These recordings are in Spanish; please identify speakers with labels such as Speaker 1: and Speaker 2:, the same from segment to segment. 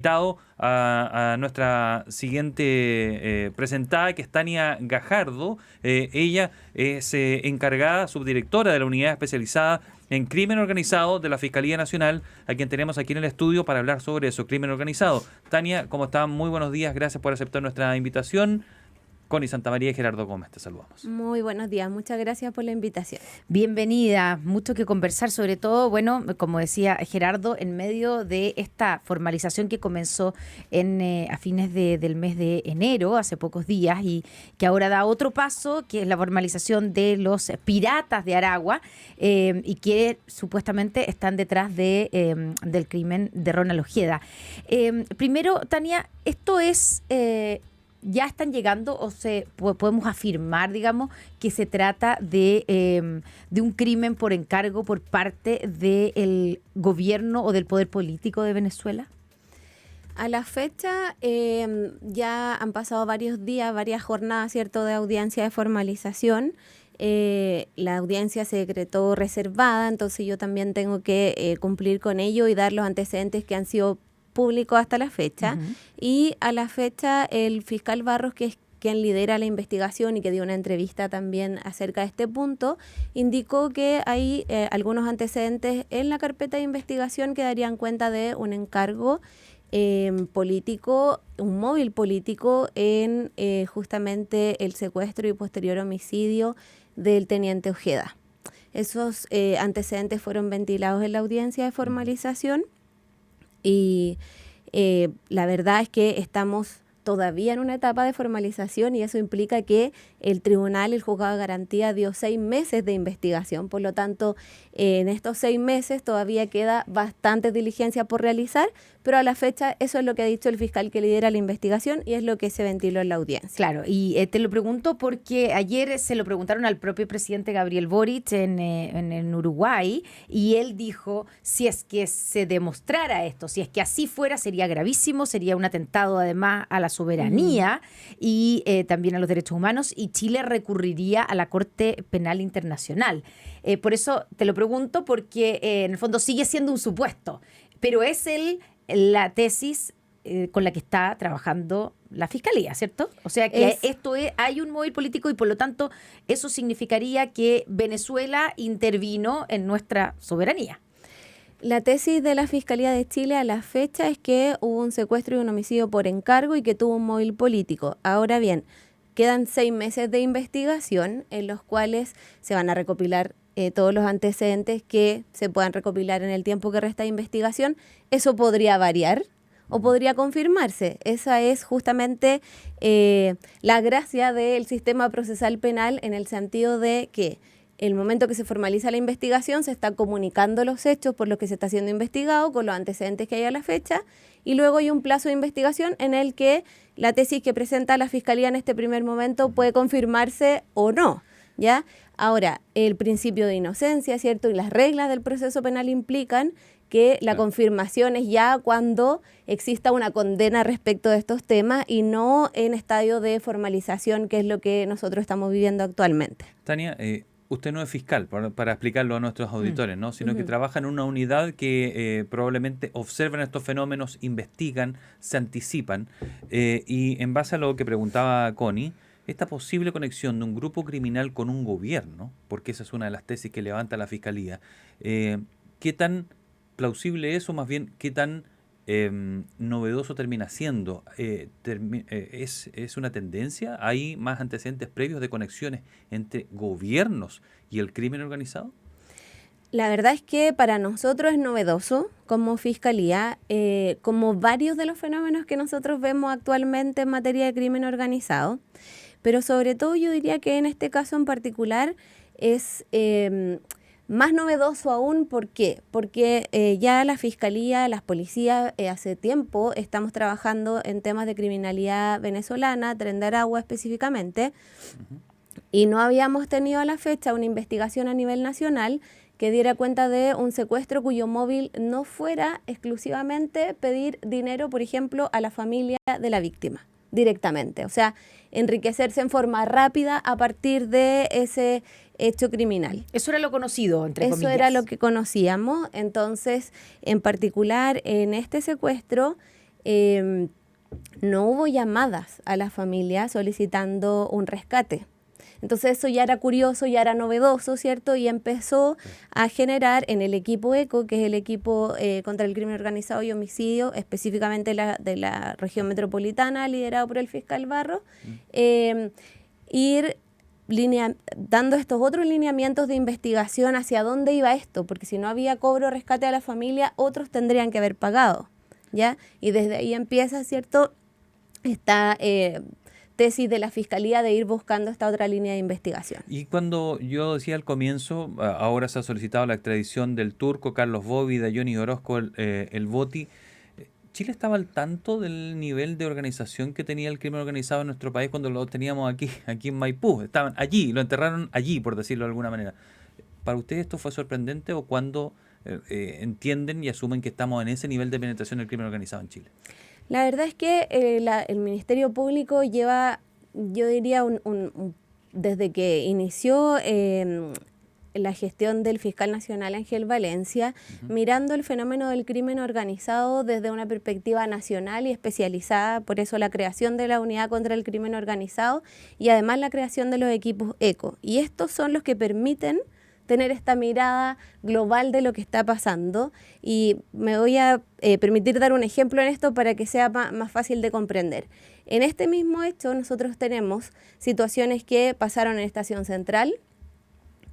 Speaker 1: Invitado a nuestra siguiente presentada, que es Tania Gajardo. Ella es encargada, subdirectora de la unidad especializada en crimen organizado de la Fiscalía Nacional, a quien tenemos aquí en el estudio para hablar sobre eso, crimen organizado. Tania, ¿cómo está? Muy buenos días, gracias por aceptar nuestra invitación. Connie Santamaría y Gerardo Gómez, te saludamos.
Speaker 2: Muy buenos días, muchas gracias por la invitación.
Speaker 3: Bienvenida, mucho que conversar, sobre todo, bueno, como decía Gerardo, en medio de esta formalización que comenzó a fines del mes de enero, hace pocos días, y que ahora da otro paso, que es la formalización de los piratas de Aragua, y que supuestamente están detrás del crimen de Ronald Ojeda. Primero, Tania, esto es... ¿Ya están llegando o podemos afirmar, digamos, que se trata de un crimen por encargo por parte del gobierno o del poder político de Venezuela?
Speaker 2: A la fecha ya han pasado varios días, varias jornadas, ¿cierto?, de audiencia de formalización. La audiencia se decretó reservada, entonces yo también tengo que cumplir con ello y dar los antecedentes que han sido público hasta la fecha. Y a la fecha el fiscal Barros, que es quien lidera la investigación y que dio una entrevista también acerca de este punto, indicó que hay algunos antecedentes en la carpeta de investigación que darían cuenta de un encargo político, un móvil político en justamente el secuestro y posterior homicidio del teniente Ojeda. Esos antecedentes fueron ventilados en la audiencia de formalización. Y la verdad es que estamos todavía en una etapa de formalización y eso implica que el tribunal, el juzgado de garantía, dio 6 meses de investigación. Por lo tanto, en estos 6 meses todavía queda bastante diligencia por realizar, pero a la fecha eso es lo que ha dicho el fiscal que lidera la investigación y es lo que se ventiló en la audiencia.
Speaker 3: Claro, y te lo pregunto porque ayer se lo preguntaron al propio presidente Gabriel Boric en Uruguay y él dijo, si es que se demostrara esto, si es que así fuera, sería gravísimo, sería un atentado además a la soberanía y también a los derechos humanos, y Chile recurriría a la Corte Penal Internacional. Por eso te lo pregunto porque en el fondo sigue siendo un supuesto, pero es la tesis con la que está trabajando la Fiscalía, ¿cierto? O sea que hay un móvil político y por lo tanto eso significaría que Venezuela intervino en nuestra soberanía.
Speaker 2: La tesis de la Fiscalía de Chile a la fecha es que hubo un secuestro y un homicidio por encargo y que tuvo un móvil político. Ahora bien, quedan 6 meses de investigación en los cuales se van a recopilar todos los antecedentes que se puedan recopilar en el tiempo que resta de investigación. Eso podría variar o podría confirmarse. Esa es justamente la gracia del sistema procesal penal, en el sentido de que el momento que se formaliza la investigación se está comunicando los hechos por los que se está siendo investigado con los antecedentes que hay a la fecha, y luego hay un plazo de investigación en el que la tesis que presenta la Fiscalía en este primer momento puede confirmarse o no, ¿ya? Ahora, el principio de inocencia, ¿cierto?, y las reglas del proceso penal implican que la confirmación es ya cuando exista una condena respecto de estos temas y no en estadio de formalización, que es lo que nosotros estamos viviendo actualmente.
Speaker 1: Tania, usted no es fiscal, para explicarlo a nuestros auditores, ¿no? Sino que trabaja en una unidad que probablemente observan estos fenómenos, investigan, se anticipan, y en base a lo que preguntaba Connie, esta posible conexión de un grupo criminal con un gobierno, porque esa es una de las tesis que levanta la Fiscalía, ¿qué tan plausible es o más bien qué tan novedoso termina siendo? ¿Es una tendencia? ¿Hay más antecedentes previos de conexiones entre gobiernos y el crimen organizado?
Speaker 2: La verdad es que para nosotros es novedoso como Fiscalía, como varios de los fenómenos que nosotros vemos actualmente en materia de crimen organizado, pero sobre todo yo diría que en este caso en particular es más novedoso aún. ¿Por qué? Porque ya la Fiscalía, las policías, hace tiempo estamos trabajando en temas de criminalidad venezolana, Tren de Aragua específicamente, y no habíamos tenido a la fecha una investigación a nivel nacional que diera cuenta de un secuestro cuyo móvil no fuera exclusivamente pedir dinero, por ejemplo, a la familia de la víctima directamente. O sea, enriquecerse en forma rápida a partir de ese hecho criminal.
Speaker 3: Eso era lo conocido, entre comillas.
Speaker 2: Eso era lo que conocíamos. Entonces, en particular, en este secuestro, no hubo llamadas a la familia solicitando un rescate. Entonces eso ya era curioso, ya era novedoso, ¿cierto? Y empezó a generar en el equipo ECO, que es el equipo contra el crimen organizado y homicidio, específicamente de la región metropolitana, liderado por el fiscal Barros, ir dando estos otros lineamientos de investigación hacia dónde iba esto, porque si no había cobro o rescate a la familia, otros tendrían que haber pagado, ¿ya? Y desde ahí empieza, ¿cierto?, esta tesis de la Fiscalía de ir buscando esta otra línea de investigación.
Speaker 1: Y cuando yo decía al comienzo, ahora se ha solicitado la extradición del turco Carlos Bobby, de Johnny Orozco, el Boti, ¿Chile estaba al tanto del nivel de organización que tenía el crimen organizado en nuestro país cuando lo teníamos aquí en Maipú? Estaban allí, lo enterraron allí, por decirlo de alguna manera. ¿Para ustedes esto fue sorprendente o cuando entienden y asumen que estamos en ese nivel de penetración del crimen organizado en Chile?
Speaker 2: La verdad es que el Ministerio Público lleva, yo diría, desde que inició la gestión del fiscal nacional Ángel Valencia, mirando el fenómeno del crimen organizado desde una perspectiva nacional y especializada, por eso la creación de la Unidad contra el Crimen Organizado y además la creación de los equipos ECO. Y estos son los que permiten tener esta mirada global de lo que está pasando, y me voy a permitir dar un ejemplo en esto para que sea más fácil de comprender. En este mismo hecho nosotros tenemos situaciones que pasaron en Estación Central,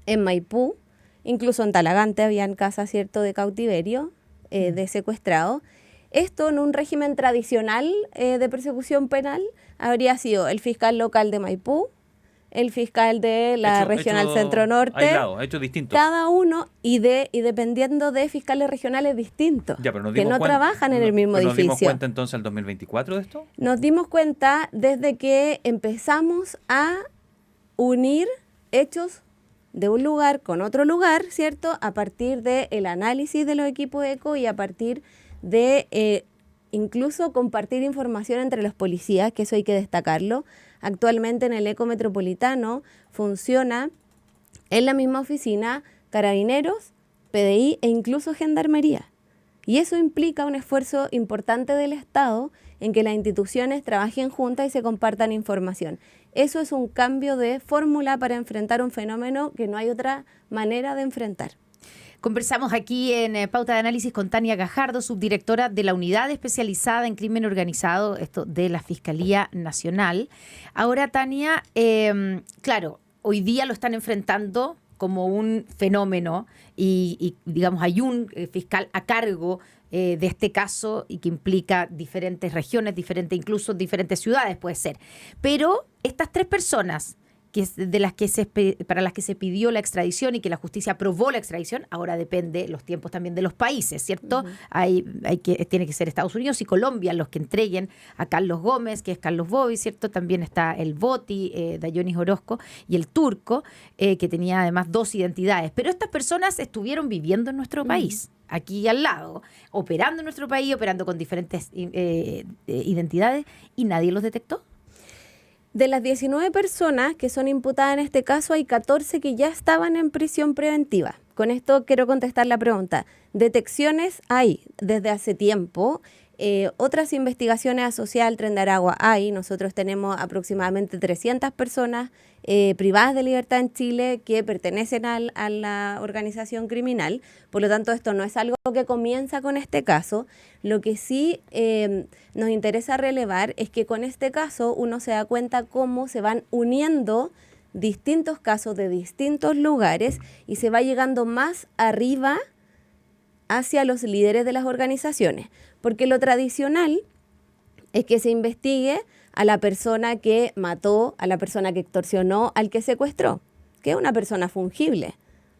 Speaker 2: en Maipú, incluso en Talagante habían casas, ¿cierto?, de cautiverio, de secuestrado. Esto en un régimen tradicional de persecución penal habría sido el fiscal local de Maipú, el fiscal de la regional centro-norte,
Speaker 1: aislado, hechos distintos.
Speaker 2: Cada uno y dependiendo de fiscales regionales distintos,
Speaker 1: ya, pero
Speaker 2: que no trabajan en el mismo edificio.
Speaker 1: ¿Nos dimos cuenta entonces al 2024 de esto?
Speaker 2: Nos dimos cuenta desde que empezamos a unir hechos de un lugar con otro lugar, ¿cierto?, a partir del análisis de los equipos ECO y a partir de incluso compartir información entre los policías, que eso hay que destacarlo. Actualmente en el ECO metropolitano funciona en la misma oficina Carabineros, PDI e incluso Gendarmería. Y eso implica un esfuerzo importante del Estado en que las instituciones trabajen juntas y se compartan información. Eso es un cambio de fórmula para enfrentar un fenómeno que no hay otra manera de enfrentar.
Speaker 3: Conversamos aquí en Pauta de Análisis con Tania Gajardo, subdirectora de la Unidad Especializada en Crimen Organizado, esto de la Fiscalía Nacional. Ahora, Tania, claro, hoy día lo están enfrentando como un fenómeno y digamos, hay un fiscal a cargo de este caso y que implica diferentes regiones, incluso diferentes ciudades puede ser. Pero estas tres personas para las que se pidió la extradición y que la justicia aprobó la extradición, ahora depende los tiempos también de los países, ¿cierto? Tiene que ser Estados Unidos y Colombia los que entreguen a Carlos Gómez, que es Carlos Bobby, ¿cierto? También está el Boti, Dayonis Orozco, y el turco, que tenía además dos identidades. Pero estas personas estuvieron viviendo en nuestro país, aquí al lado, operando en nuestro país, operando con diferentes identidades, y nadie los detectó.
Speaker 2: De las 19 personas que son imputadas en este caso, hay 14 que ya estaban en prisión preventiva. Con esto quiero contestar la pregunta. Detecciones hay desde hace tiempo. Otras investigaciones asociadas al Tren de Aragua hay. Nosotros tenemos aproximadamente 300 personas privadas de libertad en Chile que pertenecen a la organización criminal. Por lo tanto, esto no es algo que comienza con este caso. Lo que sí nos interesa relevar es que con este caso uno se da cuenta cómo se van uniendo distintos casos de distintos lugares y se va llegando más arriba hacia los líderes de las organizaciones. Porque lo tradicional es que se investigue a la persona que mató, a la persona que extorsionó, al que secuestró, que es una persona fungible,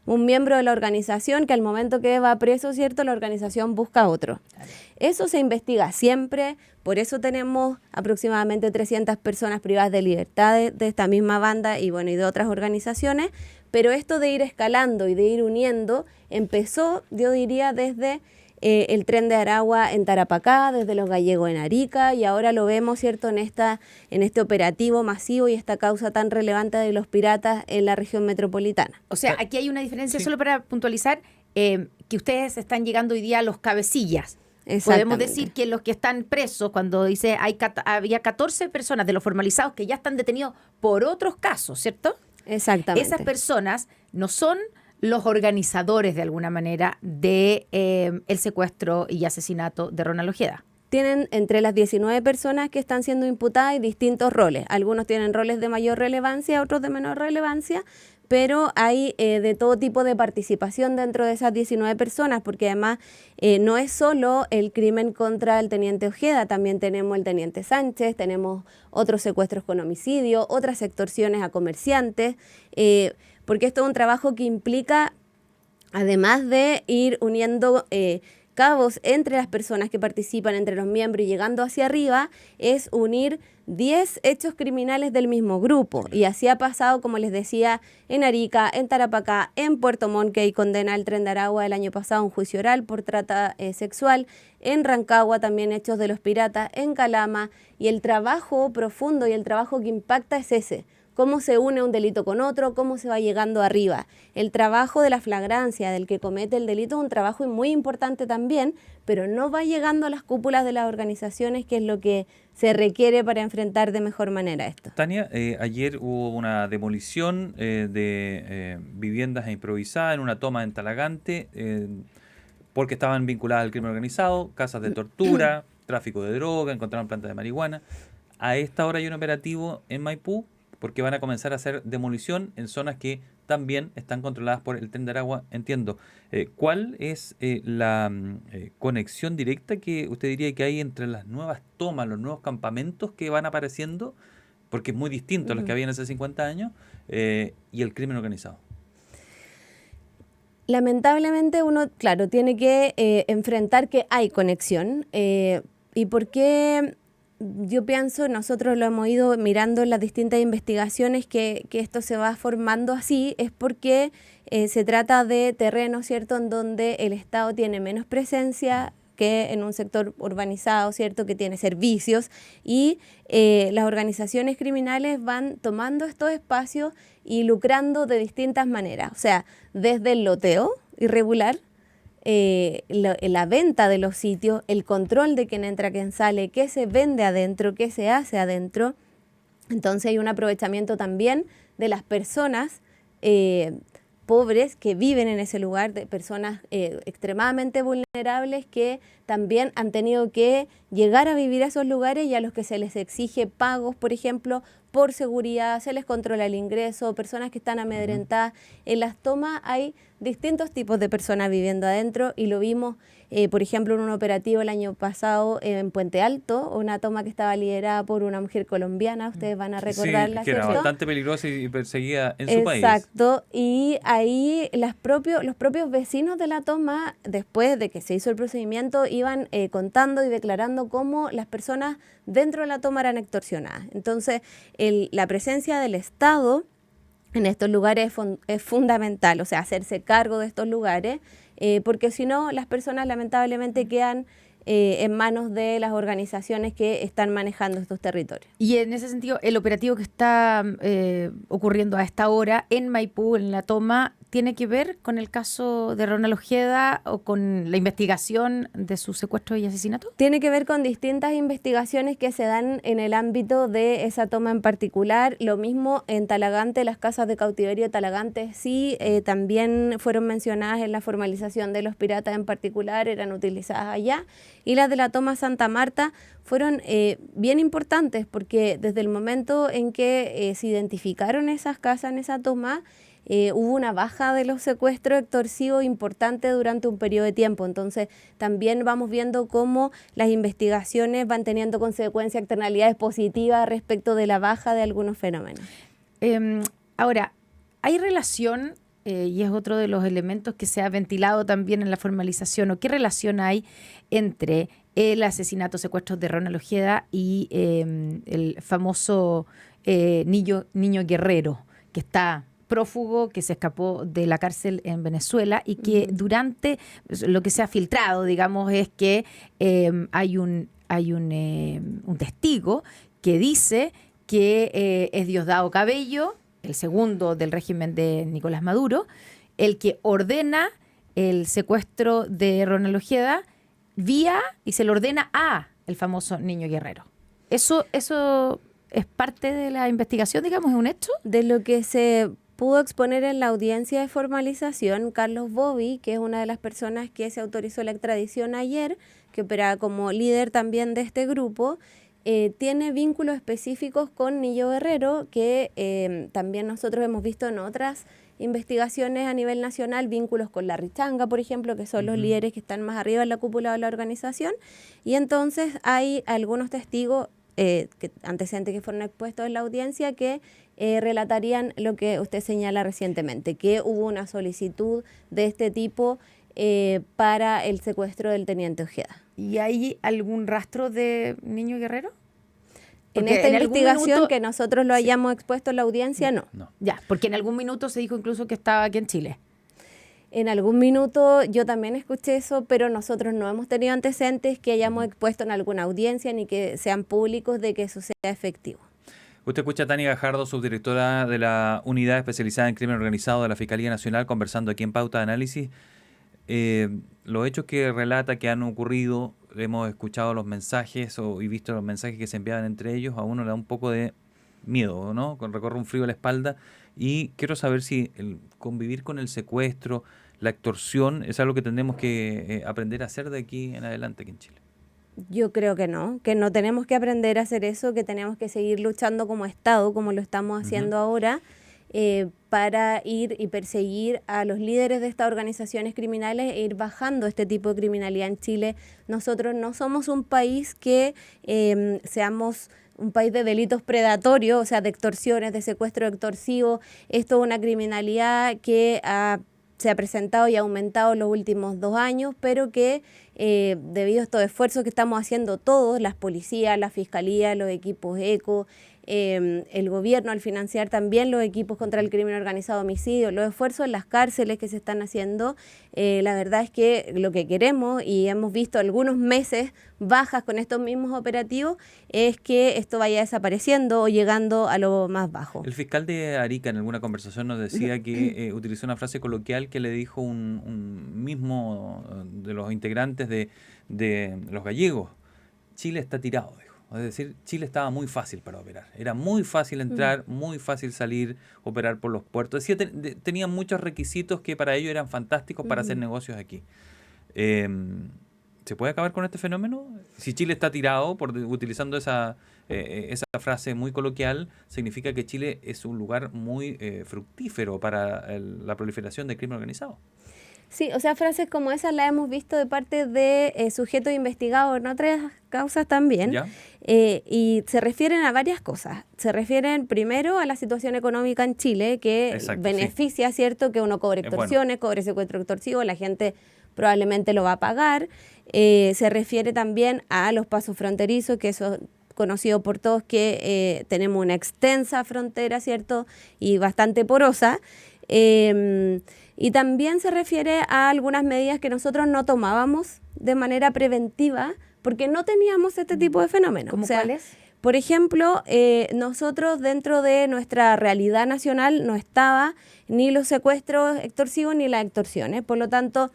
Speaker 2: un miembro de la organización que al momento que va preso, ¿cierto?, la organización busca a otro. Eso se investiga siempre, por eso tenemos aproximadamente 300 personas privadas de libertad de esta misma banda y de otras organizaciones, pero esto de ir escalando y de ir uniendo empezó, yo diría, desde el Tren de Aragua en Tarapacá, desde los gallegos en Arica, y ahora lo vemos, ¿cierto?, en este operativo masivo y esta causa tan relevante de los piratas en la región metropolitana.
Speaker 3: O sea, aquí hay una diferencia, solo para puntualizar, que ustedes están llegando hoy día a los cabecillas. Podemos decir que los que están presos, cuando dice había 14 personas de los formalizados que ya están detenidos por otros casos, ¿cierto?
Speaker 2: Exactamente.
Speaker 3: Esas personas no son los organizadores de alguna manera de el secuestro y asesinato de Ronald Ojeda.
Speaker 2: Tienen entre las 19 personas que están siendo imputadas y distintos roles. Algunos tienen roles de mayor relevancia, otros de menor relevancia, pero hay de todo tipo de participación dentro de esas 19 personas, porque además no es solo el crimen contra el teniente Ojeda, también tenemos el teniente Sánchez, tenemos otros secuestros con homicidio, otras extorsiones a comerciantes, porque esto es un trabajo que implica, además de ir uniendo cabos entre las personas que participan, entre los miembros y llegando hacia arriba, es unir 10 hechos criminales del mismo grupo. Y así ha pasado, como les decía, en Arica, en Tarapacá, en Puerto Montt, que condena el Tren de Aragua el año pasado un juicio oral por trata sexual, en Rancagua también hechos de los piratas, en Calama, y el trabajo profundo y el trabajo que impacta es ese. Cómo se une un delito con otro, cómo se va llegando arriba. El trabajo de la flagrancia del que comete el delito es un trabajo muy importante también, pero no va llegando a las cúpulas de las organizaciones, que es lo que se requiere para enfrentar de mejor manera esto.
Speaker 1: Tania, ayer hubo una demolición de viviendas improvisadas en una toma en Talagante, porque estaban vinculadas al crimen organizado, casas de tortura, tráfico de droga, encontraron plantas de marihuana. A esta hora hay un operativo en Maipú, porque van a comenzar a hacer demolición en zonas que también están controladas por el Tren de Aragua, entiendo. ¿Cuál es la conexión directa que usted diría que hay entre las nuevas tomas, los nuevos campamentos que van apareciendo, porque es muy distinto a los que habían hace 50 años, y el crimen organizado?
Speaker 2: Lamentablemente uno, claro, tiene que enfrentar que hay conexión. ¿Y por qué? Yo pienso, nosotros lo hemos ido mirando en las distintas investigaciones, que esto se va formando así, es porque se trata de terrenos, ¿cierto?, en donde el Estado tiene menos presencia que en un sector urbanizado, ¿cierto?, que tiene servicios, y las organizaciones criminales van tomando estos espacios y lucrando de distintas maneras, o sea, desde el loteo irregular, la venta de los sitios, el control de quién entra, quién sale, qué se vende adentro, qué se hace adentro. Entonces hay un aprovechamiento también de las personas pobres que viven en ese lugar, de personas extremadamente vulnerables que también han tenido que llegar a vivir a esos lugares y a los que se les exige pagos, por ejemplo, por seguridad, se les controla el ingreso, personas que están amedrentadas. En las tomas hay distintos tipos de personas viviendo adentro, y lo vimos, por ejemplo, en un operativo el año pasado en Puente Alto, una toma que estaba liderada por una mujer colombiana, ustedes van a recordarla,
Speaker 1: sí, que era
Speaker 2: ¿cierto?
Speaker 1: bastante peligrosa y perseguida en su país.
Speaker 2: Exacto, y ahí los propios vecinos de la toma, después de que se hizo el procedimiento, iban contando y declarando cómo las personas dentro de la toma eran extorsionadas. Entonces, la presencia del Estado en estos lugares es fundamental, o sea, hacerse cargo de estos lugares, porque si no, las personas lamentablemente quedan en manos de las organizaciones que están manejando estos territorios.
Speaker 3: Y en ese sentido, el operativo que está ocurriendo a esta hora en Maipú, en la toma, ¿tiene que ver con el caso de Ronald Ojeda o con la investigación de su secuestro y asesinato?
Speaker 2: Tiene que ver con distintas investigaciones que se dan en el ámbito de esa toma en particular. Lo mismo en Talagante, las casas de cautiverio de Talagante sí también fueron mencionadas en la formalización de los piratas en particular, eran utilizadas allá. Y las de la toma Santa Marta fueron bien importantes, porque desde el momento en que se identificaron esas casas en esa toma, hubo una baja de los secuestros extorsivos importante durante un periodo de tiempo. Entonces, también vamos viendo cómo las investigaciones van teniendo consecuencias, externalidades positivas respecto de la baja de algunos fenómenos.
Speaker 3: Ahora, ¿hay relación, y es otro de los elementos que se ha ventilado también en la formalización, o qué relación hay entre el asesinato, secuestro de Ronald Ojeda y el famoso niño guerrero, que está prófugo, que se escapó de la cárcel en Venezuela y que durante lo que se ha filtrado, digamos, es que hay un testigo que dice que es Diosdado Cabello, el segundo del régimen de Nicolás Maduro, el que ordena el secuestro de Ronald Ojeda vía y se le ordena a el famoso niño guerrero. ¿Eso es parte de la investigación, digamos, es un hecho?
Speaker 2: De lo que se pudo exponer en la audiencia de formalización, Carlos Bobby, que es una de las personas que se autorizó la extradición ayer, que operaba como líder también de este grupo, tiene vínculos específicos con Niño Guerrero, que también nosotros hemos visto en otras investigaciones a nivel nacional, vínculos con la Richanga, por ejemplo, que son los líderes que están más arriba en la cúpula de la organización, y entonces hay algunos testigos antecedentes que fueron expuestos en la audiencia que relatarían lo que usted señala recientemente, que hubo una solicitud de este tipo para el secuestro del teniente Ojeda.
Speaker 3: ¿Y hay algún rastro de niño guerrero?
Speaker 2: Porque en esta investigación que nosotros lo hayamos expuesto en la audiencia, no.
Speaker 3: Ya, porque en algún minuto se dijo incluso que estaba aquí en Chile.
Speaker 2: En algún minuto yo también escuché eso, pero nosotros no hemos tenido antecedentes que hayamos expuesto en alguna audiencia ni que sean públicos de que eso sea efectivo.
Speaker 1: Usted escucha a Tania Gajardo, subdirectora de la Unidad Especializada en Crimen Organizado de la Fiscalía Nacional, conversando aquí en Pauta de Análisis. Los hechos que relata que han ocurrido, hemos escuchado los mensajes y visto los mensajes que se enviaban entre ellos, a uno le da un poco de miedo, ¿no? Recorre un frío a la espalda. Y quiero saber si el convivir con el secuestro, la extorsión, es algo que tenemos que aprender a hacer de aquí en adelante aquí en Chile.
Speaker 2: Yo creo que no tenemos que aprender a hacer eso, que tenemos que seguir luchando como Estado, como lo estamos haciendo ahora, para ir y perseguir a los líderes de estas organizaciones criminales e ir bajando este tipo de criminalidad en Chile. Nosotros no somos un país que seamos un país de delitos predatorios, o sea, de extorsiones, de secuestro extorsivo. Esto es una criminalidad que se ha presentado y ha aumentado en los últimos 2 años, pero que debido a estos esfuerzos que estamos haciendo todos, las policías, la fiscalía, los equipos ECO, el gobierno al financiar también los equipos contra el crimen organizado, homicidio, los esfuerzos en las cárceles que se están haciendo, la verdad es que lo que queremos, y hemos visto algunos meses bajas con estos mismos operativos, es que esto vaya desapareciendo o llegando a lo más bajo.
Speaker 1: El fiscal de Arica en alguna conversación nos decía que utilizó una frase coloquial que le dijo un mismo de los integrantes de los gallegos: Chile está tirado, dijo. Es decir, Chile estaba muy fácil para operar. Era muy fácil entrar, muy fácil salir, operar por los puertos. Decía, tenían muchos requisitos que para ellos eran fantásticos para hacer negocios aquí. ¿Se puede acabar con este fenómeno? Si Chile está tirado, utilizando esa frase muy coloquial, significa que Chile es un lugar muy fructífero para la proliferación del crimen organizado.
Speaker 2: Sí, o sea, frases como esas las hemos visto de parte de sujetos investigados en otras causas también. Y se refieren a varias cosas. Se refieren primero a la situación económica en Chile, que beneficia, ¿cierto?, que uno cobre extorsiones, cobre secuestro extorsivo, la gente probablemente lo va a pagar. Se refiere también a los pasos fronterizos, que eso es conocido por todos, que tenemos una extensa frontera, ¿cierto?, y bastante porosa. Y también se refiere a algunas medidas que nosotros no tomábamos de manera preventiva porque no teníamos este tipo de fenómenos.
Speaker 3: ¿Cómo cuáles?
Speaker 2: Por ejemplo, nosotros dentro de nuestra realidad nacional no estaba ni los secuestros extorsivos ni las extorsiones. Por lo tanto,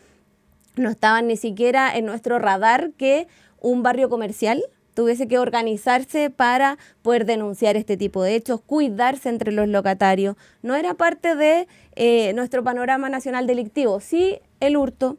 Speaker 2: no estaban ni siquiera en nuestro radar que un barrio comercial tuviese que organizarse para poder denunciar este tipo de hechos, cuidarse entre los locatarios. No era parte de nuestro panorama nacional delictivo. Sí, el hurto.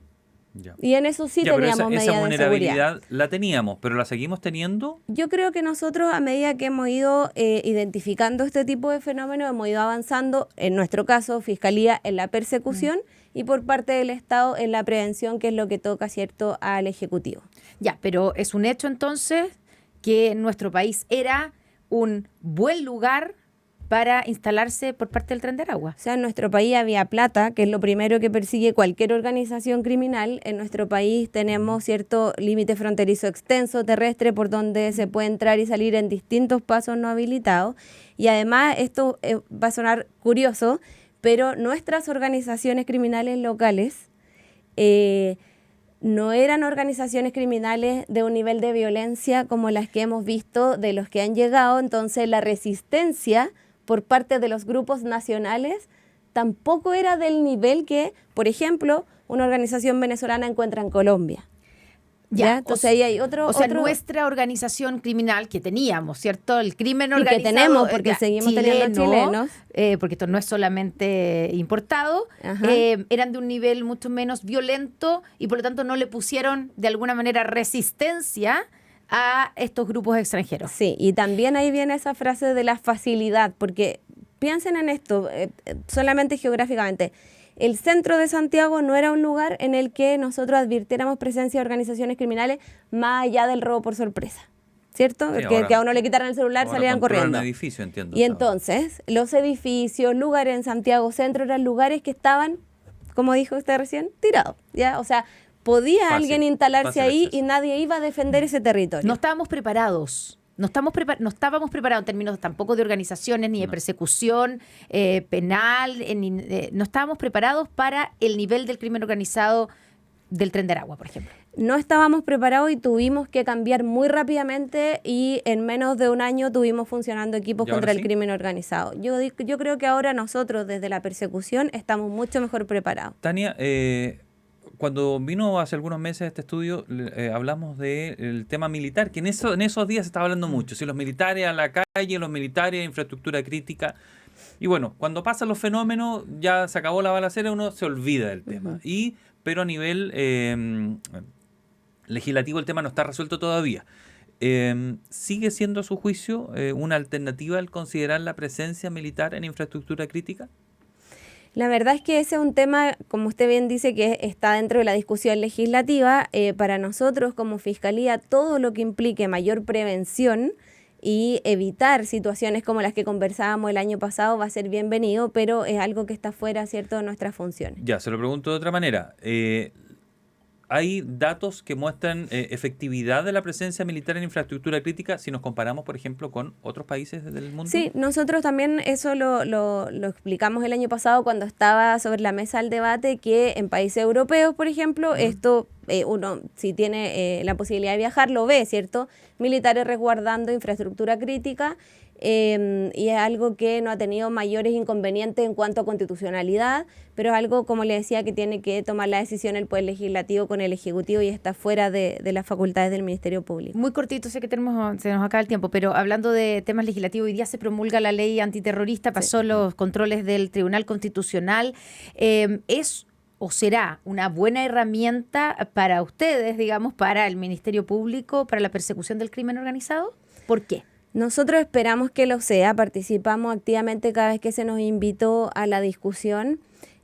Speaker 2: Y en eso sí teníamos medidas de seguridad.
Speaker 1: Esa vulnerabilidad la teníamos, pero ¿la seguimos teniendo?
Speaker 2: Yo creo que nosotros, a medida que hemos ido identificando este tipo de fenómenos, hemos ido avanzando, en nuestro caso, Fiscalía, en la persecución y por parte del Estado en la prevención, que es lo que toca, ¿cierto?, al Ejecutivo.
Speaker 3: Ya, pero es un hecho entonces que nuestro país era un buen lugar para instalarse por parte del Tren de Aragua.
Speaker 2: O sea, en nuestro país había plata, que es lo primero que persigue cualquier organización criminal. En nuestro país tenemos cierto límite fronterizo extenso terrestre por donde se puede entrar y salir en distintos pasos no habilitados. Y además, esto va a sonar curioso, pero nuestras organizaciones criminales locales no eran organizaciones criminales de un nivel de violencia como las que hemos visto de los que han llegado. Entonces, la resistencia por parte de los grupos nacionales tampoco era del nivel que, por ejemplo, una organización venezolana encuentra en Colombia. ¿Ya? Entonces ahí hay otro...
Speaker 3: O sea, nuestra organización criminal que teníamos, ¿cierto? El crimen
Speaker 2: y
Speaker 3: organizado...
Speaker 2: que tenemos, porque seguimos teniendo chilenos.
Speaker 3: Porque esto no es solamente importado, eran de un nivel mucho menos violento y por lo tanto no le pusieron de alguna manera resistencia a estos grupos extranjeros.
Speaker 2: Sí, y también ahí viene esa frase de la facilidad, porque piensen en esto, solamente geográficamente. El centro de Santiago no era un lugar en el que nosotros advirtiéramos presencia de organizaciones criminales más allá del robo por sorpresa, ¿cierto?
Speaker 1: Sí,
Speaker 2: que a uno le quitaran el celular, salían corriendo.
Speaker 1: Un edificio, entiendo.
Speaker 2: Y entonces, los edificios, lugares en Santiago Centro eran lugares que estaban, como dijo usted recién, tirados, ¿ya? O sea, podía alguien instalarse ahí y nadie iba a defender ese territorio.
Speaker 3: No estábamos preparados. No estábamos preparados en términos tampoco de organizaciones, ni de persecución penal, no estábamos preparados para el nivel del crimen organizado del Tren de Aragua, por ejemplo.
Speaker 2: No estábamos preparados y tuvimos que cambiar muy rápidamente y en menos de un año tuvimos funcionando equipos contra el crimen organizado. Yo creo que ahora nosotros desde la persecución estamos mucho mejor preparados.
Speaker 1: Tania, cuando vino hace algunos meses este estudio, hablamos del tema militar, que en esos días se estaba hablando mucho. Si los militares a la calle, los militares a infraestructura crítica. Y bueno, cuando pasan los fenómenos, ya se acabó la balacera, uno se olvida del tema. Pero a nivel legislativo el tema no está resuelto todavía. ¿Sigue siendo a su juicio una alternativa al considerar la presencia militar en infraestructura crítica?
Speaker 2: La verdad es que ese es un tema, como usted bien dice, que está dentro de la discusión legislativa. Para nosotros como Fiscalía, todo lo que implique mayor prevención y evitar situaciones como las que conversábamos el año pasado va a ser bienvenido, pero es algo que está fuera, ¿cierto?, de nuestras funciones.
Speaker 1: Ya, se lo pregunto de otra manera. ¿Hay datos que muestran efectividad de la presencia militar en infraestructura crítica si nos comparamos, por ejemplo, con otros países del mundo?
Speaker 2: Sí, nosotros también eso lo explicamos el año pasado cuando estaba sobre la mesa el debate que en países europeos, por ejemplo, esto uno si tiene la posibilidad de viajar lo ve, ¿cierto? Militares resguardando infraestructura crítica. Y es algo que no ha tenido mayores inconvenientes en cuanto a constitucionalidad, pero es algo, como le decía, que tiene que tomar la decisión el Poder Legislativo con el Ejecutivo y está fuera de las facultades del Ministerio Público.
Speaker 3: Muy cortito, sé que se nos acaba el tiempo, pero hablando de temas legislativos, hoy día se promulga la ley antiterrorista, pasó los controles del Tribunal Constitucional. ¿Es o será una buena herramienta para ustedes, digamos, para el Ministerio Público, para la persecución del crimen organizado? ¿Por qué?
Speaker 2: Nosotros esperamos que lo sea, participamos activamente cada vez que se nos invitó a la discusión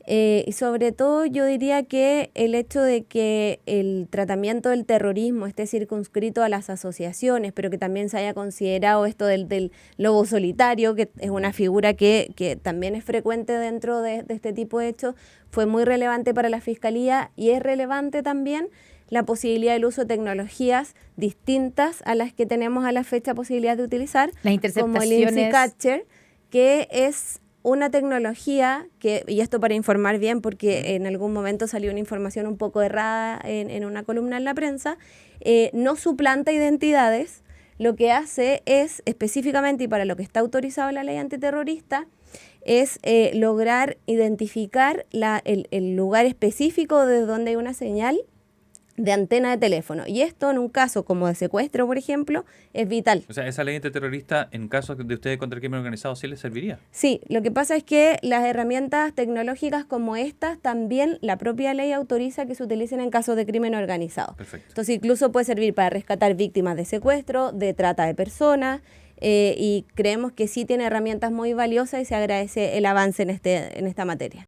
Speaker 2: y sobre todo yo diría que el hecho de que el tratamiento del terrorismo esté circunscrito a las asociaciones, pero que también se haya considerado esto del lobo solitario, que es una figura que también es frecuente dentro de este tipo de hechos, fue muy relevante para la Fiscalía y es relevante también la posibilidad del uso de tecnologías distintas a las que tenemos a la fecha posibilidad de utilizar,
Speaker 3: las interceptaciones,
Speaker 2: como el INSI Catcher, que es una tecnología que, y esto para informar bien, porque en algún momento salió una información un poco errada en una columna en la prensa, no suplanta identidades, lo que hace es, específicamente y para lo que está autorizado en la ley antiterrorista, es lograr identificar el lugar específico de donde hay una señal de antena de teléfono. Y esto en un caso como de secuestro, por ejemplo, es vital.
Speaker 1: O sea, ¿esa ley antiterrorista en caso de ustedes contra el crimen organizado sí les serviría?
Speaker 2: Sí, lo que pasa es que las herramientas tecnológicas como estas también la propia ley autoriza que se utilicen en casos de crimen organizado.
Speaker 1: Perfecto.
Speaker 2: Entonces incluso puede servir para rescatar víctimas de secuestro, de trata de personas, y creemos que sí tiene herramientas muy valiosas y se agradece el avance en esta materia.